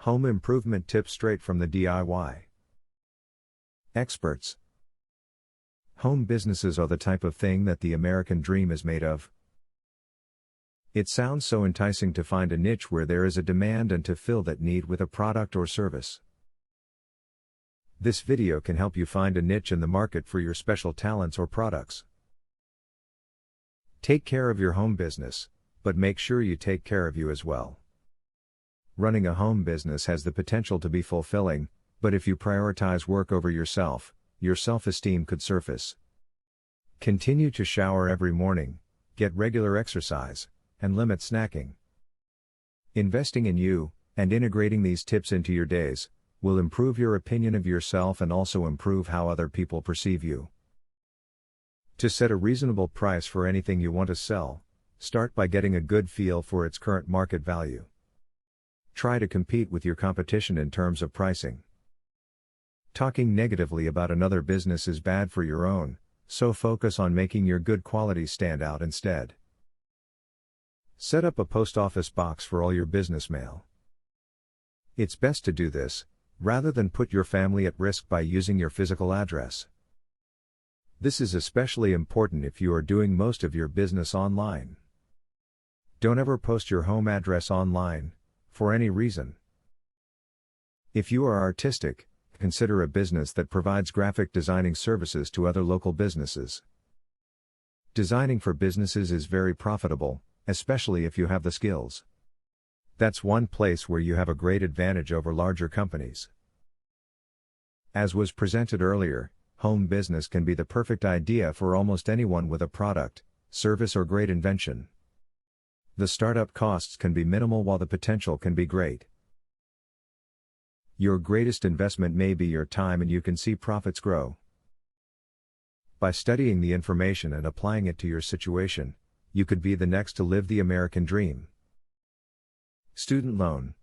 Home improvement tips straight from the DIY experts. Home businesses are the type of thing that the American dream is made of. It sounds so enticing to find a niche where there is a demand and to fill that need with a product or service. This video can help you find a niche in the market for your special talents or products. Take care of your home business, but make sure you take care of you as well. Running a home business has the potential to be fulfilling, but if you prioritize work over yourself, your self-esteem could surface. Continue to shower every morning, get regular exercise, and limit snacking. Investing in you, and integrating these tips into your days, will improve your opinion of yourself and also improve how other people perceive you. To set a reasonable price for anything you want to sell, start by getting a good feel for its current market value. Try to compete with your competition in terms of pricing. Talking negatively about another business is bad for your own, so focus on making your good qualities stand out instead. Set up a post office box for all your business mail. It's best to do this, rather than put your family at risk by using your physical address. This is especially important if you are doing most of your business online. Don't ever post your home address online, for any reason. If you are artistic, consider a business that provides graphic designing services to other local businesses. Designing for businesses is very profitable, especially if you have the skills. That's one place where you have a great advantage over larger companies. As was presented earlier, home business can be the perfect idea for almost anyone with a product, service or great invention. The startup costs can be minimal while the potential can be great. Your greatest investment may be your time, and you can see profits grow. By studying the information and applying it to your situation, you could be the next to live the American dream. Student loan.